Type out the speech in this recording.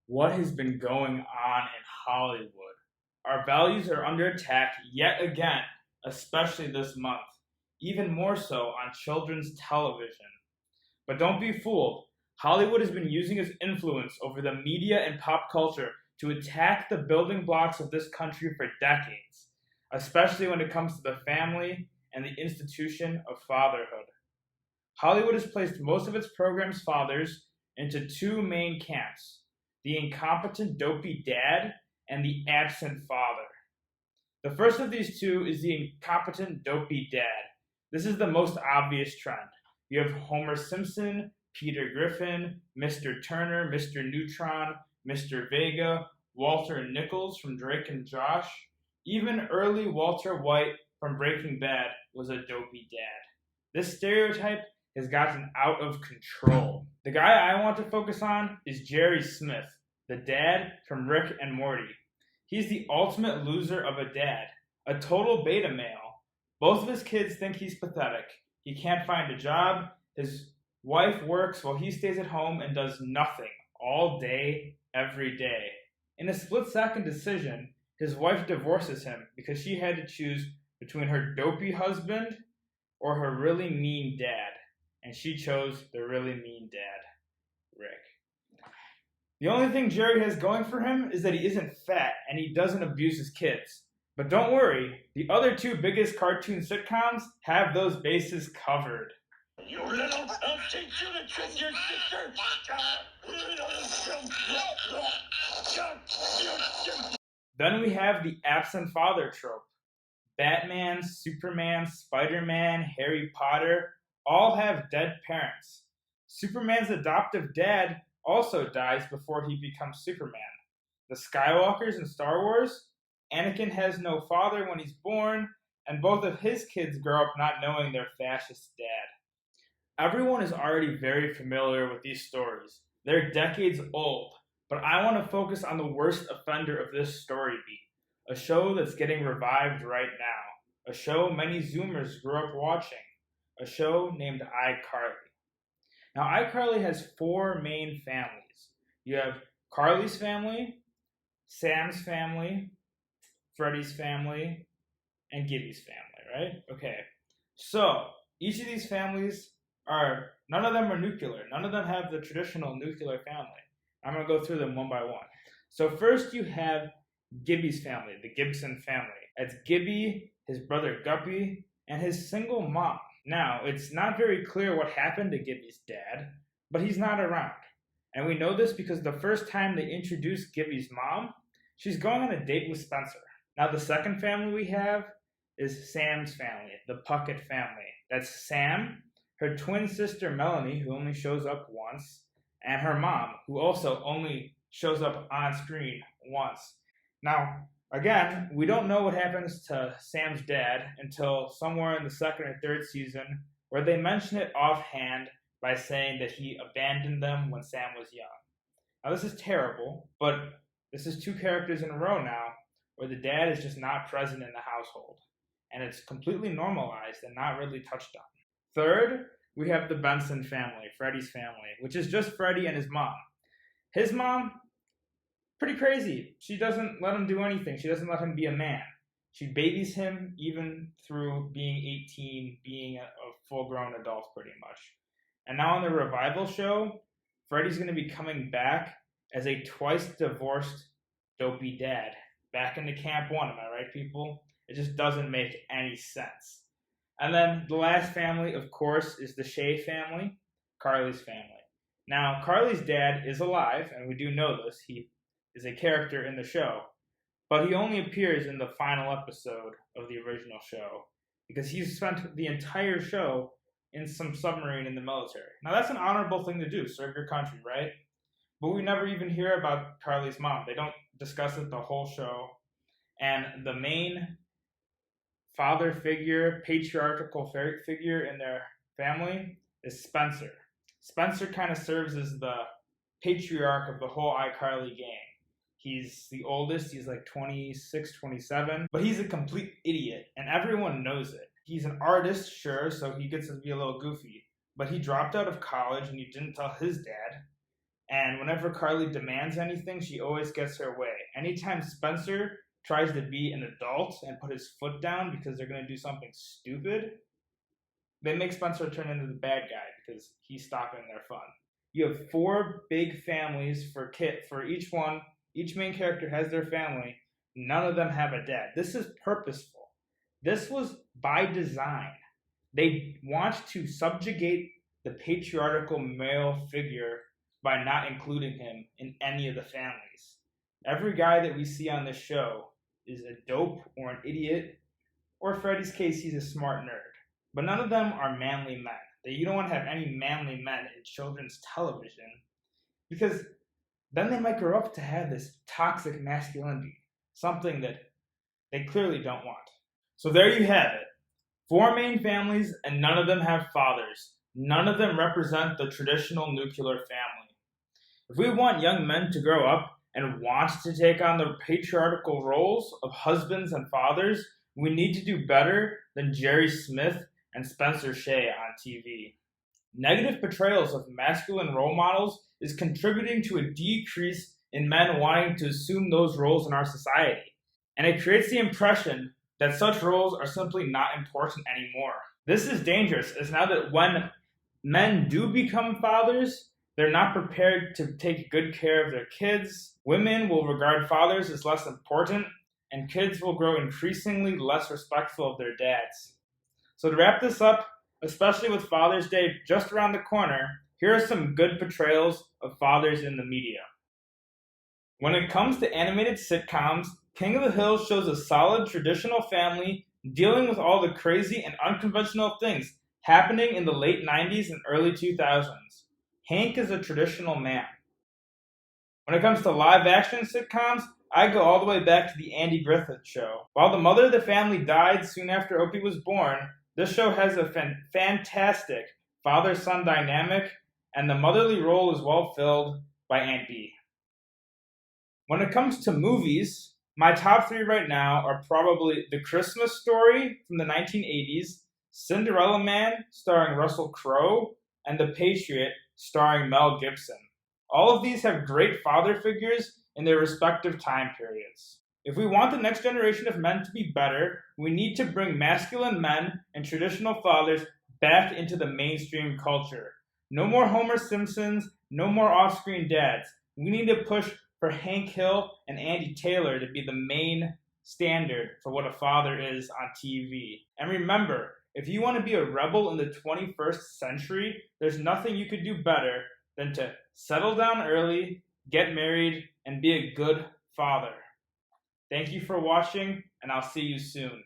what has been going on in Hollywood. Our values are under attack yet again, especially this month, even more so on children's television. But don't be fooled. Hollywood has been using its influence over the media and pop culture to attack the building blocks of this country for decades, especially when it comes to the family and the institution of fatherhood. Hollywood has placed most of its program's fathers into two main camps: the incompetent, dopey dad and the absent father. The first of these two is the incompetent, dopey dad. This is the most obvious trend. You have Homer Simpson, Peter Griffin, Mr. Turner, Mr. Neutron, Mr. Vega, Walter Nichols from Drake and Josh. Even early Walter White from Breaking Bad was a dopey dad. This stereotype has gotten out of control. The guy I want to focus on is Jerry Smith, the dad from Rick and Morty. He's the ultimate loser of a dad, a total beta male. Both of his kids think he's pathetic. He can't find a job. His wife works while he stays at home and does nothing all day, every day. In a split-second decision, his wife divorces him because she had to choose between her dopey husband or her really mean dad. And she chose the really mean dad, Rick. The only thing Jerry has going for him is that he isn't fat and he doesn't abuse his kids. But don't worry, the other two biggest cartoon sitcoms have those bases covered. You little, I'll teach you to trick your sister. Then we have the absent father trope. Batman, Superman, Spider-Man, Harry Potter all have dead parents. Superman's adoptive dad also dies before he becomes Superman. The Skywalkers in Star Wars, Anakin has no father when he's born, and both of his kids grow up not knowing their fascist dad. Everyone is already very familiar with these stories. They're decades old, but I want to focus on the worst offender of this story beat, a show that's getting revived right now, a show many Zoomers grew up watching, a show named iCarly. Now, iCarly has four main families. You have Carly's family, Sam's family, Freddie's family, and Gibby's family, right? Okay. So, each of these families none of them are nuclear. None of them have the traditional nuclear family. I'm going to go through them one by one. So first you have Gibby's family, the Gibson family. It's Gibby, his brother Guppy, and his single mom. Now, it's not very clear what happened to Gibby's dad, but he's not around. And we know this because the first time they introduce Gibby's mom, she's going on a date with Spencer. Now, the second family we have is Sam's family, the Puckett family. That's Sam, her twin sister Melanie, who only shows up once, and her mom, who also only shows up on screen once. Now, again, we don't know what happens to Sam's dad until somewhere in the second or third season, where they mention it offhand by saying that he abandoned them when Sam was young. Now, this is terrible, but this is two characters in a row now where the dad is just not present in the household, and it's completely normalized and not really touched on. Third, we have the Benson family, Freddie's family, which is just Freddie and his mom. His mom, pretty crazy. She doesn't let him do anything. She doesn't let him be a man. She babies him even through being 18, being a full-grown adult pretty much. And now on the revival show, Freddie's going to be coming back as a twice-divorced dopey dad. Back into Camp 1, am I right, people? It just doesn't make any sense. And then the last family, of course, is the Shea family, Carly's family. Now, Carly's dad is alive, and we do know this. He is a character in the show, but he only appears in the final episode of the original show because he spent the entire show in some submarine in the military. Now, that's an honorable thing to do, serve your country, right? But we never even hear about Carly's mom. They don't discuss it the whole show. And the main father figure, patriarchal figure in their family is Spencer. Spencer kind of serves as the patriarch of the whole iCarly gang. He's the oldest, he's like 26, 27, but he's a complete idiot, and everyone knows it. He's an artist, sure, so he gets to be a little goofy, but he dropped out of college and he didn't tell his dad. And whenever Carly demands anything, she always gets her way. Anytime Spencer tries to be an adult and put his foot down because they're going to do something stupid, they make Spencer turn into the bad guy because he's stopping their fun. You have 4 big families for each one. Each main character has their family. None of them have a dad. This is purposeful. This was by design. They want to subjugate the patriarchal male figure by not including him in any of the families. Every guy that we see on this show is a dope or an idiot, or in Freddy's case, he's a smart nerd. But none of them are manly men. You don't want to have any manly men in children's television because then they might grow up to have this toxic masculinity, something that they clearly don't want. So there you have it. 4 main families and none of them have fathers. None of them represent the traditional nuclear family. If we want young men to grow up and want to take on the patriarchal roles of husbands and fathers, we need to do better than Jerry Smith and Spencer Shea on TV. Negative portrayals of masculine role models is contributing to a decrease in men wanting to assume those roles in our society. And it creates the impression that such roles are simply not important anymore. This is dangerous, as now that when men do become fathers, they're not prepared to take good care of their kids. Women will regard fathers as less important, and kids will grow increasingly less respectful of their dads. So to wrap this up, especially with Father's Day just around the corner, here are some good portrayals of fathers in the media. When it comes to animated sitcoms, King of the Hill shows a solid traditional family dealing with all the crazy and unconventional things happening in the late 90s and early 2000s. Hank is a traditional man. When it comes to live action sitcoms, I go all the way back to the Andy Griffith Show. While the mother of the family died soon after Opie was born, this show has a fantastic father-son dynamic, and the motherly role is well filled by Aunt Bee. When it comes to movies, my top 3 right now are probably The Christmas Story from the 1980s, Cinderella Man starring Russell Crowe, and The Patriot starring Mel Gibson. All of these have great father figures in their respective time periods. If we want the next generation of men to be better, we need to bring masculine men and traditional fathers back into the mainstream culture. No more Homer Simpsons, no more off-screen dads. We need to push for Hank Hill and Andy Taylor to be the main standard for what a father is on TV. And remember, if you want to be a rebel in the 21st century, there's nothing you could do better than to settle down early, get married, and be a good father. Thank you for watching, and I'll see you soon.